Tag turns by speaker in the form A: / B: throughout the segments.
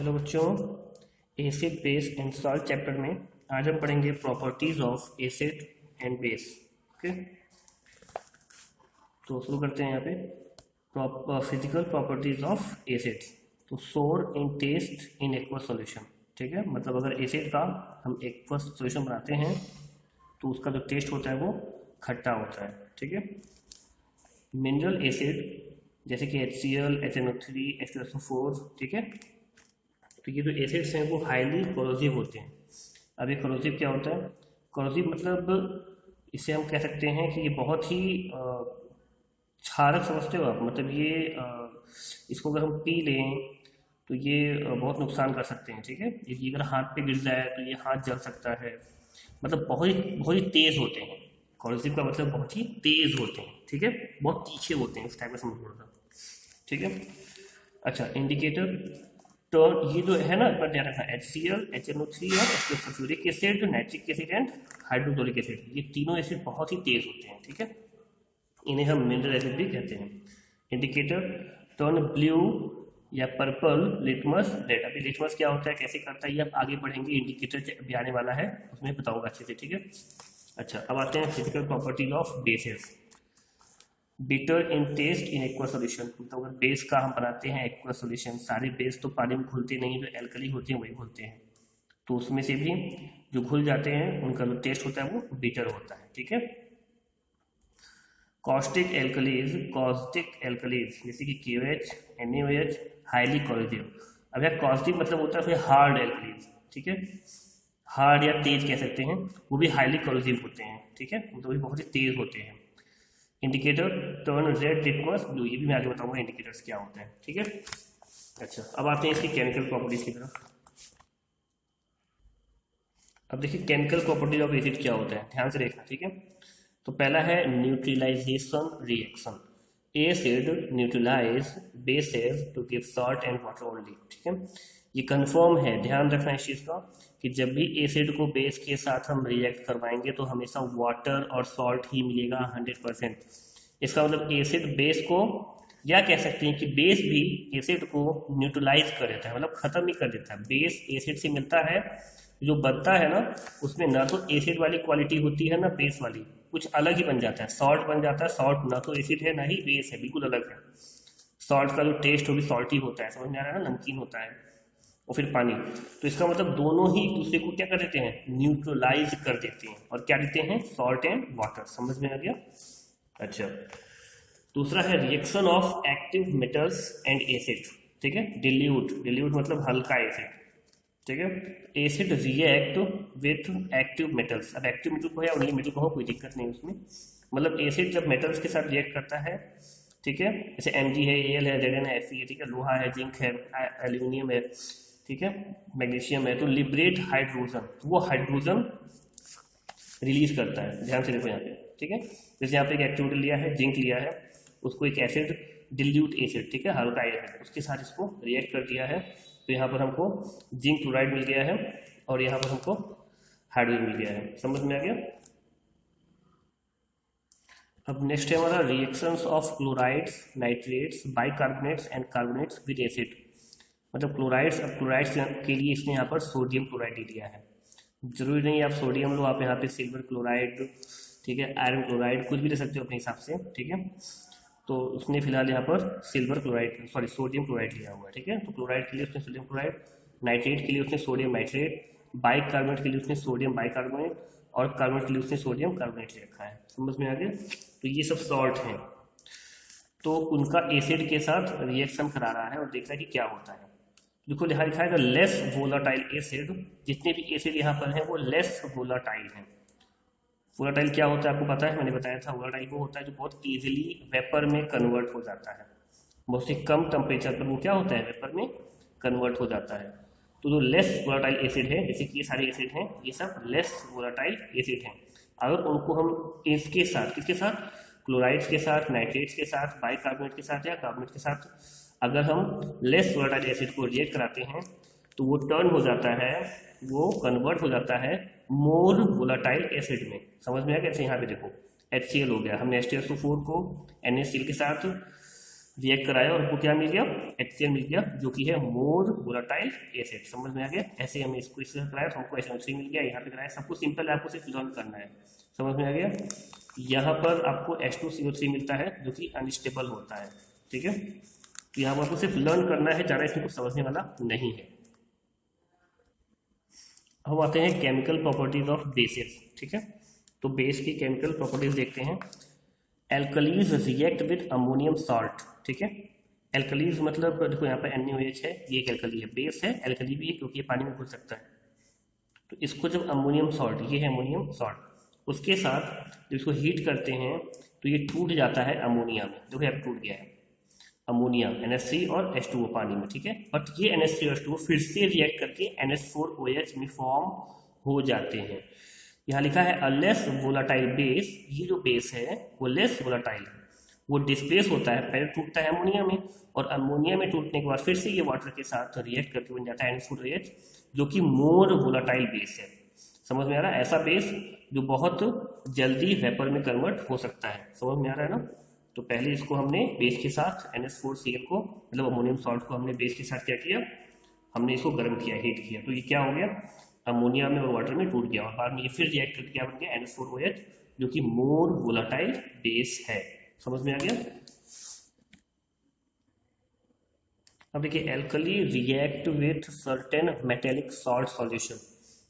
A: Hello बच्चों, acid base and salt chapter में आज हम पढ़ेंगे properties of acid and base. Okay, तो शुरू करते हैं यहाँ पे फिजिकल प्रॉपर्टीज ऑफ एसिड। तो सोर इन टेस्ट इन एक्वस सॉल्यूशन। ठीक है, मतलब अगर एसिड का हम एक्वस सॉल्यूशन बनाते हैं तो उसका जो टेस्ट होता है वो खट्टा होता है। ठीक है, मिनरल एसिड जैसे कि HCl, HNO3, H2SO4, ठीक है, तो ये जो एसिड्स हैं वो हाईली कोरोसिव होते हैं। अब ये कोरोसिव क्या होता है? कोरोसिव मतलब इसे हम कह सकते हैं कि ये बहुत ही क्षारक समझते हो आप, मतलब ये इसको अगर हम पी लें तो ये बहुत नुकसान कर सकते हैं। ठीक है, ये अगर हाथ पे गिर जाए तो ये हाथ जल सकता है, मतलब बहुत ही तेज होते हैं। कोरोसिव का मतलब बहुत ही तेज होते हैं। ठीक है, बहुत तीखे होते हैं, इस टाइप का समझ लो। ठीक है, अच्छा, इंडिकेटर तो ये जो है ना, पर ध्यान रखना, HCl, HNO3 और sulphuric acid, nitric acid and hydrochloric acid, ये तीनों एसिड बहुत ही तेज होते हैं। ठीक है, इन्हें हम मिनरल एसिड भी कहते हैं। इंडिकेटर टर्न ब्लू या पर्पल लिटमस रेड। अभी लिटमस क्या होता है, कैसे करता है, ये आप आगे पढ़ेंगे, इंडिकेटर भी आने वाला है, उसमें बताऊंगा अच्छे से। ठीक है, अच्छा, अब आते हैं physical properties of bases. Bitter in taste in aqua solution, तो अगर बेस का हम बनाते हैं एक्वा सोल्यूशन, सारे बेस तो पानी में घुलते नहीं, जो एल्कली होते हैं वही घुलते हैं, तो उसमें से भी जो घुल जाते हैं उनका जो टेस्ट होता है वो बिटर होता है। ठीक है, कॉस्टिक एल्कलीज जैसे कि KOH, NaOH हाईली कोरोसिव। अब यह कॉस्टिक मतलब होता है फिर हार्ड एल्कलीज। ठीक है, हार्ड या तेज कह सकते हैं, वो भी हाईली कोरोसिव होते हैं। ठीक है, तो भी बहुत ही तेज होते हैं। Indicator turn red litmus blue, ये भी मैं आगे बताऊंगा इंडिकेटर्स क्या होते हैं। ठीक है, अच्छा, अब आते हैं इसकी केमिकल प्रॉपर्टीज की तरफ। अब देखिए केमिकल प्रॉपर्टीज ऑफ एसिड क्या होता है, ध्यान से देखना। ठीक है, तो पहला है neutralization reaction. Acid neutralize bases to give salt and water only. ठीक है, ये कंफर्म है, ध्यान रखना इस चीज का कि जब भी एसिड को बेस के साथ हम रिएक्ट करवाएंगे तो हमेशा वाटर और सॉल्ट ही मिलेगा 100%। इसका मतलब एसिड बेस को, या कह सकते हैं कि बेस भी एसिड को न्यूट्रलाइज कर देता है, मतलब खत्म ही कर देता है। बेस एसिड से मिलता है, जो बनता है ना उसमें ना तो एसिड वाली क्वालिटी होती है ना बेस वाली, कुछ अलग ही बन जाता है, सॉल्ट बन जाता है। सॉल्ट ना तो एसिड है ना ही बेस है, बिल्कुल अलग है। सॉल्ट का जो टेस्ट वो भी सॉल्टी होता है, समझ में आ रहा है ना, नमकीन होता है। और फिर पानी, तो इसका मतलब दोनों ही दूसरे को क्या कर देते हैं, न्यूट्रलाइज कर देते हैं, और क्या देते हैं, सॉल्ट एंड वाटर। समझ में आ गया? अच्छा, दूसरा है reaction of active metals and acid. ठीक है, डिल्यूट मतलब हल्का एसिड। ठीक है, acid react with active metals. अब एक्टिव मेटल को या उन्हीं मेटल को हो, कोई दिक्कत नहीं उसमें, मतलब एसिड जब मेटल्स के साथ रिएक्ट करता है, ठीक है, जैसे Mg है, Al है, Zn है, Fe है, ठीक है, लोहा है, जिंक है, एल्यूमिनियम है, ठीक है, मैग्नीशियम है, तो लिबरेट हाइड्रोजन, वो हाइड्रोजन रिलीज करता है। ध्यान से देखो यहाँ पे। ठीक है, जैसे यहाँ पे एक एक्टिव मेटल लिया है, जिंक लिया है, उसको एक एसिड डिल्यूट एसिड, ठीक है, हल्का एसिड, उसके साथ इसको रिएक्ट कर दिया है, तो यहाँ पर हमको जिंक क्लोराइड मिल गया है और यहाँ पर हमको हाइड्रोजन मिल गया है। समझ में आ गया? अब नेक्स्ट है हमारा reactions of chlorides, nitrates, bicarbonates and carbonates with acid. मतलब क्लोराइड्स, अब क्लोराइड्स के लिए इसने यहाँ पर सोडियम क्लोराइड दे दिया है। जरूरी नहीं आप सोडियम लो, आप यहाँ पे सिल्वर क्लोराइड, ठीक है, आयरन क्लोराइड, कुछ भी ले सकते हो अपने हिसाब से। ठीक है, तो उसने फिलहाल यहाँ पर सोडियम क्लोराइड लिया हुआ है। ठीक है, तो क्लोराइड के लिए उसने सोडियम क्लोराइड, नाइट्रेट के लिए उसने सोडियम नाइट्रेट, बाइकार्बोनेट के लिए उसने सोडियम बाइकार्बोनेट, और कार्बोनेट के लिए उसने सोडियम कार्बोनेट ले रखा है। समझ में आ गया? तो ये सब सॉल्ट हैं, तो उनका एसिड के साथ रिएक्शन करा रहा है और देख रहा है कि क्या होता है। देखो यहाँ लिखा है लेस वोलाटाइल एसिड, जितने भी एसिड यहाँ पर हैं वो लेस वोलाटाइल हैं। वोलाटाइल क्या होता है आपको पता है, मैंने बताया था। वोलाटाइल वो होता है जो बहुत इजीली वेपर में कन्वर्ट हो जाता है, बहुत ही कम टेम्परेचर पर वो क्या होता है, वेपर में कन्वर्ट हो जाता है। तो जो लेस वोलाटाइल एसिड है, जैसे कि ये सारे एसिड हैं, ये सब लेस वोलाटाइल एसिड हैं। अगर उनको हम इसके साथ, किसके साथ, क्लोराइड्स के साथ, नाइट्रेट्स के साथ, बाइकार्बोनेट के साथ या कार्बोनेट के साथ, अगर हम लेस वोलाटाइल एसिड को रिएक्ट कराते हैं तो वो टर्न हो जाता है, वो कन्वर्ट हो जाता है मोर वोलाटाइल एसिड में। समझ में आया कैसे? यहाँ पे देखो HCl हो गया, हमने H2SO4 को NaCl के साथ रिएक्ट कराया और हमको क्या मिल गया, HCl मिल गया, जो कि है मोर वोलेटाइल एसिड। समझ में आ गया? ऐसे हमें इसको इससे कराया तो हमको SO3 मिल गया, यहाँ पे कराया, सब कुछ सिंपल है, आपको सिर्फ लर्न करना है। समझ में आ गया? यहाँ पर आपको H2CO3 मिलता है जो कि अनस्टेबल होता है, ठीक है। तो यहाँ पर आपको सिर्फ लर्न करना है, ज़्यादा इसमें कुछ समझने वाला नहीं है। हम आते हैं केमिकल प्रॉपर्टीज ऑफ बेसेस, ठीक है। तो बेस की केमिकल प्रॉपर्टीज देखते हैं। Alkalis react with ammonium salt, ठीक है। एल्कलीज मतलब देखो यहाँ पर NaOH है, ये एक एल्कली है, बेस है, एल्कली भी है क्योंकि ये पानी में घुल सकता है। तो इसको जब अमोनियम सॉल्ट, ये है अमोनियम सॉल्ट, उसके साथ जब इसको हीट करते हैं तो ये टूट जाता है अमोनिया में। देखो यहाँ टूट गया है अमोनिया, NH3 और H2O पानी में, ठीक है। बट ये NH3 और H2O फिर से रिएक्ट करके NH4OH में फॉर्म हो जाते हैं। यहाँ लिखा है लेस वोलाटाइल बेस, ये जो बेस है वो लेस वोलाटाइल है, वो डिस्प्लेस होता है, पहले टूटता है अमोनिया में, और अमोनिया में टूटने के बाद फिर से ये वाटर के साथ रिएक्ट करके बन जाता है NH4OH, जो कि मोर वोलाटाइल बेस है। समझ में आ रहा है? ऐसा बेस जो बहुत जल्दी वेपर में कन्वर्ट हो सकता है। समझ में आ रहा है ना? तो पहले इसको हमने बेस के साथ NH4Cl को, मतलब अमोनियम सॉल्ट को हमने बेस के साथ क्या किया, हमने इसको गर्म किया, हीट किया, तो ये क्या हो गया, अमोनिया में और वाटर में टूट गया, और बाद में ये फिर रिएक्ट करके क्या बन गया, NH4OH, जो कि मोर वोलाटाइल बेस है। समझ में आ गया? अब देखिए, alkali react with certain metallic salt solution,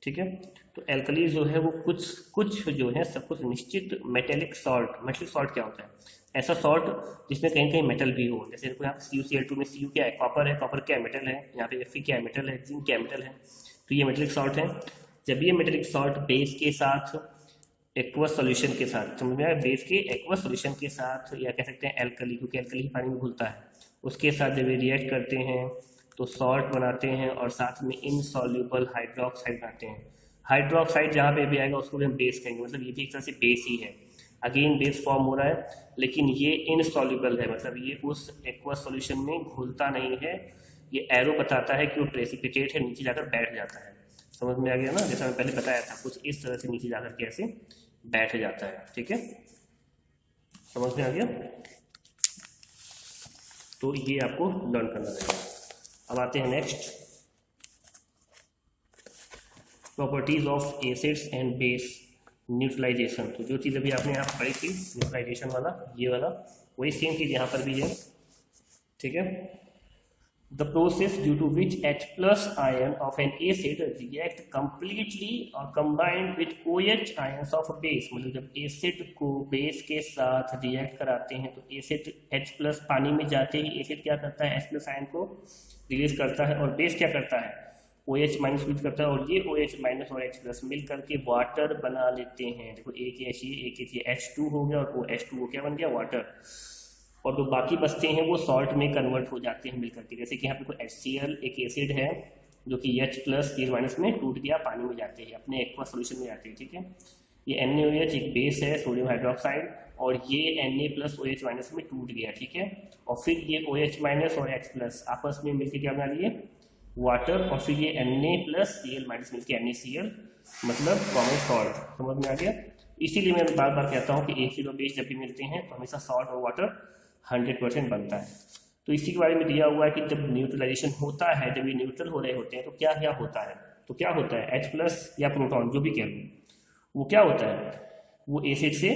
A: ठीक है। तो एल्कली जो है वो कुछ जो है सब कुछ निश्चित मेटेलिक सॉल्ट क्या होता है, ऐसा सॉल्ट जिसमें कहीं कहीं मेटल भी हो। जैसे देखो यहाँ CuCl2 में Cu क्या है, कॉपर है, कॉपर क्या मेटल है, यहाँ पे Fe क्या मेटल है, जिंक क्या मेटल है, तो ये मेटेलिक सॉल्ट है। जब ये मेटेलिक सॉल्ट बेस के साथ एक्वस सॉल्यूशन के साथ, समझ में आया, बेस के एक्वस सॉल्यूशन के साथ, या कह सकते हैं एल्कली, क्योंकि एल्कली ही पानी में घुलता है, उसके साथ जब ये रिएक्ट करते हैं तो सॉल्ट बनाते हैं, और साथ में इनसॉल्यूबल हाइड्रोक्साइड बनाते हैं। हाइड्रोक्साइड जहाँ पे भी आएगा उसको भी हम बेस कहेंगे, मतलब ये भी एक तरह से बेस ही है। अगेन बेस फॉर्म हो रहा है, लेकिन ये इनसॉल्यूबल है, मतलब ये उस एक्वस सॉल्यूशन में घुलता नहीं है। ये एरो बताता है कि वो प्रेसिपिटेट है, नीचे जाकर बैठ जाता है। समझ में आ गया ना? जैसा मैं पहले बताया था, कुछ इस तरह से नीचे जाकर के ऐसे बैठ जाता है, ठीक है। समझ में आ गया? तो ये आपको लर्न करना रहेगा। अब आते हैं next, properties of acids and base neutralization. तो जो चीज़ अभी आपने यहाँ पढ़ी थी न्यूट्रलाइजेशन वाला, ये वाला, वही सेम चीज़ यहाँ पर भी है, ठीक है। The process due to which H+ ion of an acid react completely और combined with OH ions of base, मतलब जब एसिड को बेस के साथ रिएक्ट कराते हैं तो एसिड H+ पानी में जाते ही एसिड क्या करता है, H+ आयन को रिलीज करता है, और बेस क्या करता है, OH- यूज करता है, और ये OH- और H+ मिल करके वाटर बना लेते हैं। देखो एक ये H2 हो गया, और वो H2O क्या बन गया, वाटर, और जो बाकी बचते हैं वो सॉल्ट में कन्वर्ट हो जाते हैं मिलकर के। जैसे कि यहाँ पे कोई HCl एक एसिड है जो कि H+Cl- में टूट गया, पानी में जाते हैं, अपने एक्वा सोल्यूशन में जाते हैं, ठीक है। ये NaOH एक बेस है, सोडियम हाइड्रोक्साइड, और ये Na+OH- में टूट गया, ठीक है। और फिर ये OH- और H+ आपस में मिलकर क्या बना लिए, वाटर, और फिर ये Na+Cl- मिलकर NaCl, मतलब कॉमन सॉल्ट। समझ में आ गया? इसीलिए मैं बार बार कहता हूँ कि एसिड और बेस जब भी मिलते हैं तो हमेशा सॉल्ट और वाटर 100% बनता है। तो इसी के बारे में दिया हुआ है कि जब न्यूट्रलाइजेशन होता है, जब ये न्यूट्रल हो रहे होते हैं तो क्या क्या होता है, तो क्या होता है, H+ या प्रोटॉन जो भी कह लो, वो क्या होता है, वो एसिड से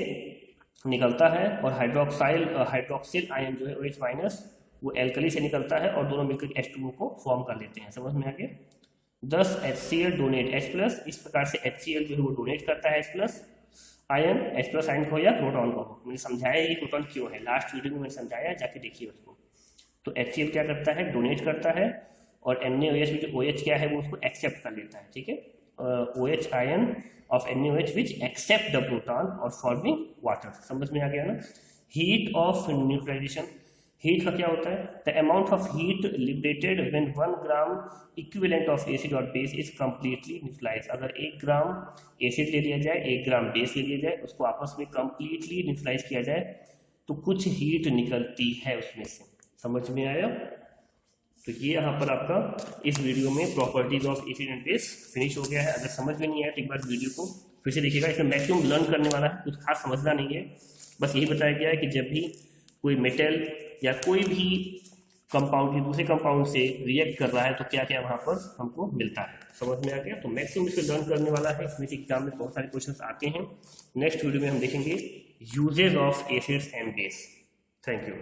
A: निकलता है, और हाइड्रोक्सिल आयन जो है OH- वो एल्कली से निकलता है, और दोनों मिलकर H2O को फॉर्म कर लेते हैं। समझ में आ गया? 10 HCl डोनेट H+, इस प्रकार से HCl जो है वो डोनेट करता है H+ आयन, H+ आयन को या प्रोटॉन को। मैंने समझाया ये प्रोटॉन क्यों है, लास्ट वीडियो में मैंने समझाया, जाके देखिए उसको। तो HCl क्या करता है, डोनेट करता है, और NaOH में जो OH क्या है वो उसको एक्सेप्ट कर लेता है, ठीक है। OH ion of NaOH which accept the proton और फॉर्मिंग वाटर। समझ में आ गया ना? हीट ऑफ न्यूट्रलाइजेशन, हीट का क्या होता है, the amount of heat liberated when 1 gram equivalent of acid और बेस इज कंप्लीटली न्यूट्रलाइज। अगर 1 ग्राम एसिड ले लिया जाए, 1 ग्राम बेस ले लिया जाए, उसको आपस में कंप्लीटली न्यूट्रलाइज किया जाए तो कुछ हीट निकलती है उसमें से। समझ में आया? तो ये यहाँ पर आपका इस वीडियो में properties of acid and base finish हो गया है। अगर समझ में नहीं आया तो एक बार वीडियो को फिर से देखिएगा, इसमें मैक्सिमम लर्न करने वाला है, कुछ खास समझना नहीं है, बस यही बताया गया है कि जब भी कोई मेटल या कोई भी कंपाउंड की दूसरे कंपाउंड से रिएक्ट कर रहा है तो क्या क्या वहां पर हमको मिलता है। समझ में आ गया? तो मैक्सिमम इसको लर्न करने वाला है, इसमें से एग्जाम में बहुत सारे क्वेश्चंस आते हैं। नेक्स्ट वीडियो में हम देखेंगे uses of acids and base. Thank you.